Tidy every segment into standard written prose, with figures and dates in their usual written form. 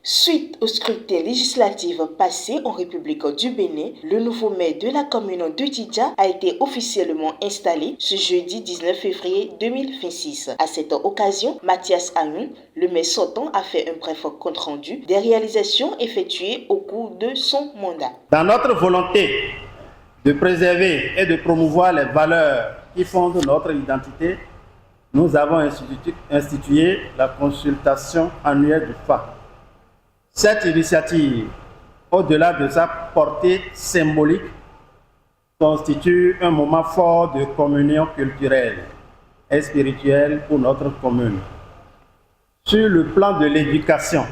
Suite au scrutin législatif passé en République du Bénin, le nouveau maire de la commune de Djidja a été officiellement installé ce jeudi 19 février 2026. À cette occasion, Mathias Ayoun, le maire sortant, a fait un bref compte-rendu des réalisations effectuées au cours de son mandat. Dans notre volonté de préserver et de promouvoir les valeurs qui fondent notre identité, nous avons institué la consultation annuelle du FA. Cette initiative, au-delà de sa portée symbolique, constitue un moment fort de communion culturelle et spirituelle pour notre commune. Sur le plan de l'éducation,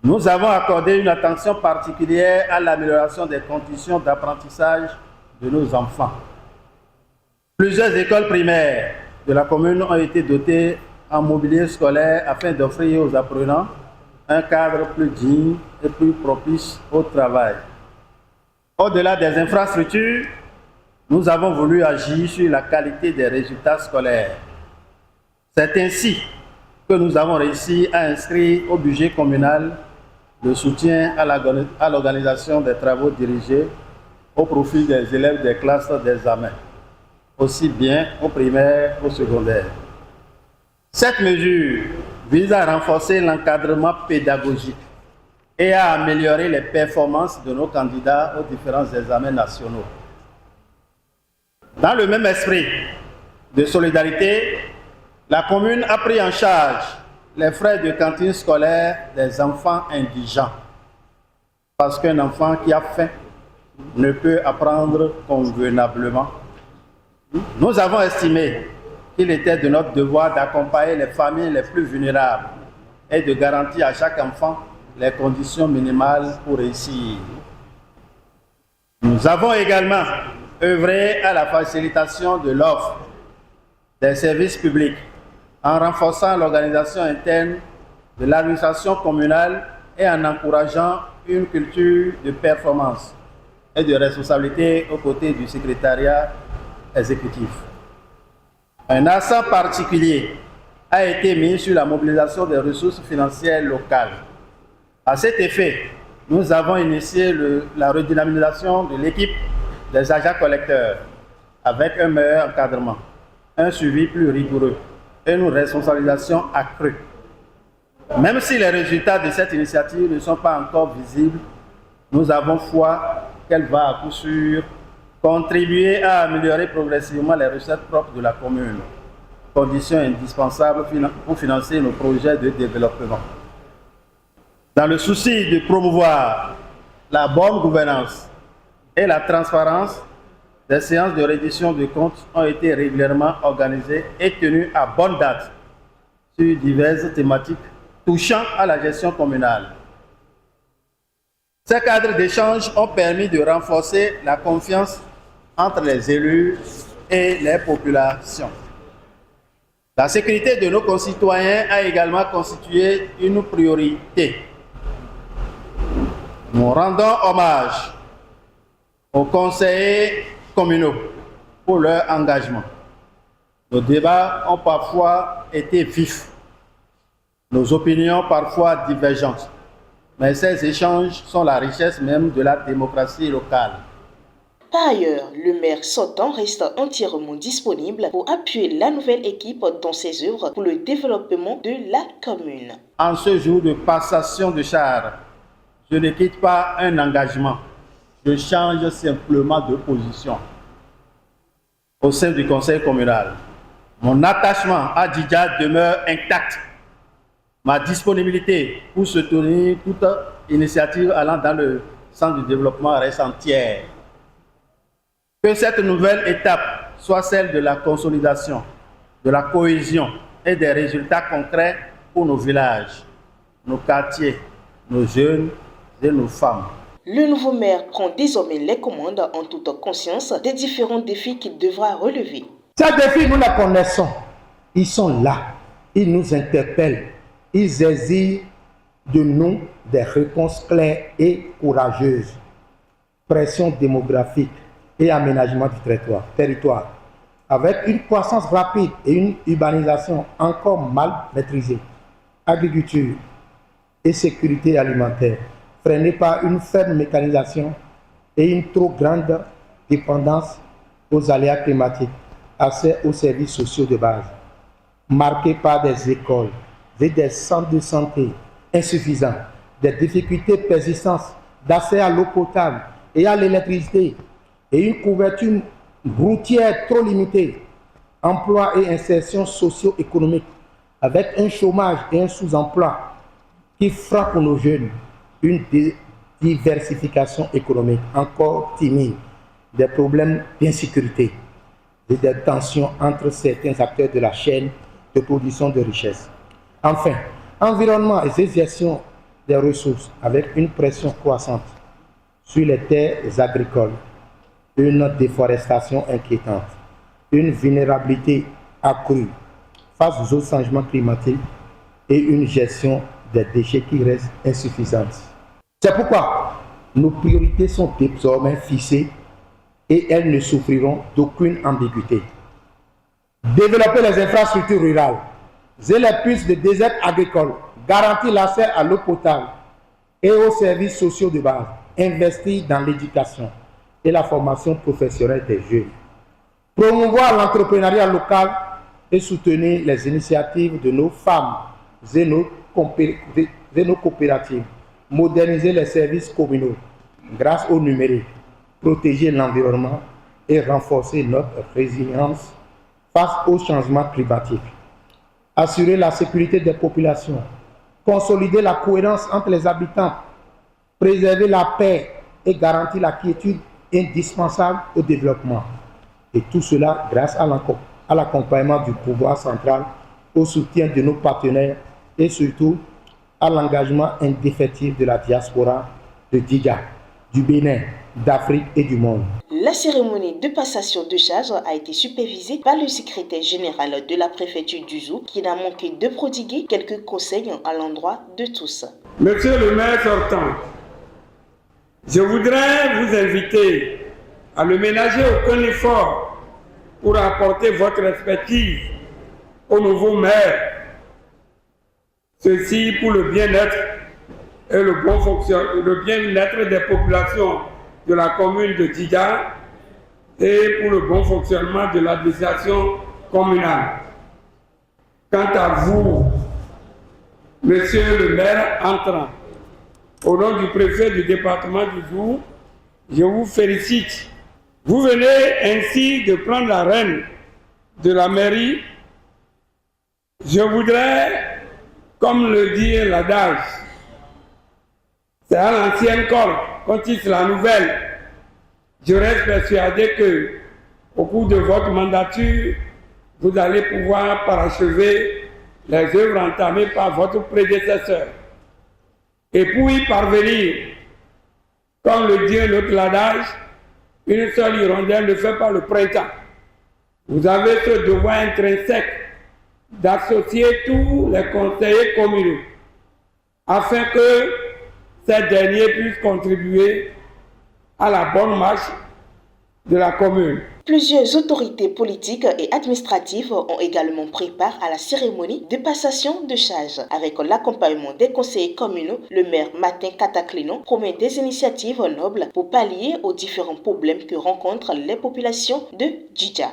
nous avons accordé une attention particulière à l'amélioration des conditions d'apprentissage de nos enfants. Plusieurs écoles primaires de la commune ont été dotées en mobilier scolaire afin d'offrir aux apprenants un cadre plus digne et plus propice au travail. Au-delà des infrastructures, nous avons voulu agir sur la qualité des résultats scolaires. C'est ainsi que nous avons réussi à inscrire au budget communal le soutien à l'organisation des travaux dirigés au profit des élèves des classes d'examen, aussi bien au primaire qu'au secondaire. Cette mesure vise à renforcer l'encadrement pédagogique et à améliorer les performances de nos candidats aux différents examens nationaux. Dans le même esprit de solidarité, la commune a pris en charge les frais de cantine scolaire des enfants indigents. Parce qu'un enfant qui a faim ne peut apprendre convenablement. Nous avons estimé qu'il était de notre devoir d'accompagner les familles les plus vulnérables et de garantir à chaque enfant les conditions minimales pour réussir. Nous avons également œuvré à la facilitation de l'offre des services publics en renforçant l'organisation interne de l'administration communale et en encourageant une culture de performance et de responsabilité aux côtés du secrétariat exécutif. Un accent particulier a été mis sur la mobilisation des ressources financières locales. À cet effet, nous avons initié la redynamisation de l'équipe des agents collecteurs avec un meilleur encadrement, un suivi plus rigoureux et une responsabilisation accrue. Même si les résultats de cette initiative ne sont pas encore visibles, nous avons foi qu'elle va à coup sûr contribuer à améliorer progressivement les recettes propres de la commune, condition indispensable pour financer nos projets de développement. Dans le souci de promouvoir la bonne gouvernance et la transparence, des séances de reddition de comptes ont été régulièrement organisées et tenues à bonne date sur diverses thématiques touchant à la gestion communale. Ces cadres d'échange ont permis de renforcer la confiance entre les élus et les populations. La sécurité de nos concitoyens a également constitué une priorité. Nous rendons hommage aux conseillers communaux pour leur engagement. Nos débats ont parfois été vifs, nos opinions parfois divergentes, mais ces échanges sont la richesse même de la démocratie locale. Par ailleurs, le maire sortant reste entièrement disponible pour appuyer la nouvelle équipe dans ses œuvres pour le développement de la commune. En ce jour de passation de charge, je ne quitte pas un engagement, je change simplement de position au sein du conseil communal. Mon attachement à Djidja demeure intact. Ma disponibilité pour soutenir toute initiative allant dans le sens du développement reste entière. Que cette nouvelle étape soit celle de la consolidation, de la cohésion et des résultats concrets pour nos villages, nos quartiers, nos jeunes et nos femmes. Le nouveau maire prend désormais les commandes en toute conscience des différents défis qu'il devra relever. Ces défis, nous les connaissons. Ils sont là. Ils nous interpellent. Ils exigent de nous des réponses claires et courageuses. Pression démographique et aménagement du territoire. avec une croissance rapide et une urbanisation encore mal maîtrisée, agriculture et sécurité alimentaire, freinée par une faible mécanisation et une trop grande dépendance aux aléas climatiques, accès aux services sociaux de base, marquée par des écoles et des centres de santé insuffisants, des difficultés persistantes d'accès à l'eau potable et à l'électricité, et une couverture routière trop limitée, emploi et insertion socio-économique, avec un chômage et un sous-emploi qui frappent nos jeunes, une diversification économique encore timide, des problèmes d'insécurité et des tensions entre certains acteurs de la chaîne de production de richesses. Enfin, environnement et gestion des ressources avec une pression croissante sur les terres agricoles, une déforestation inquiétante, une vulnérabilité accrue face aux changements climatiques et une gestion des déchets qui reste insuffisante. C'est pourquoi nos priorités sont désormais fixées et elles ne souffriront d'aucune ambiguïté. Développer les infrastructures rurales et les pistes de désert agricole, garantir l'accès à l'eau potable et aux services sociaux de base, investir dans l'éducation et la formation professionnelle des jeunes, promouvoir l'entrepreneuriat local et soutenir les initiatives de nos femmes et nos coopératives, moderniser les services communaux grâce au numérique, protéger l'environnement et renforcer notre résilience face aux changements climatiques, assurer la sécurité des populations, consolider la cohérence entre les habitants, préserver la paix et garantir la quiétude indispensable au développement. Et tout cela grâce à l'accompagnement du pouvoir central, au soutien de nos partenaires et surtout à l'engagement indéfectible de la diaspora de Djidja, du Bénin, d'Afrique et du monde. La cérémonie de passation de charge a été supervisée par le secrétaire général de la préfecture du Zou qui n'a manqué de prodiguer quelques conseils à l'endroit de tous. Monsieur le maire sortant, je voudrais vous inviter à ne ménager aucun effort pour apporter votre expertise au nouveau maire. Ceci pour le bien-être et le bien-être des populations de la commune de Djidja et pour le bon fonctionnement de l'administration communale. Quant à vous, monsieur le maire entrant, au nom du préfet du département du Zou, je vous félicite. Vous venez ainsi de prendre la rêne de la mairie. Je voudrais, comme le dit l'adage, c'est à l'ancienne corde qu'on tisse la nouvelle. Je reste persuadé que, au cours de votre mandature, vous allez pouvoir parachever les œuvres entamées par votre prédécesseur. Et pour y parvenir, comme le dit notre adage, une seule hirondelle ne fait pas le printemps. Vous avez ce devoir intrinsèque d'associer tous les conseillers communaux afin que ces derniers puissent contribuer à la bonne marche de la commune. Plusieurs autorités politiques et administratives ont également pris part à la cérémonie de passation de charge. Avec l'accompagnement des conseillers communaux, le maire Martin Cataclinon promet des initiatives nobles pour pallier aux différents problèmes que rencontrent les populations de Djidja.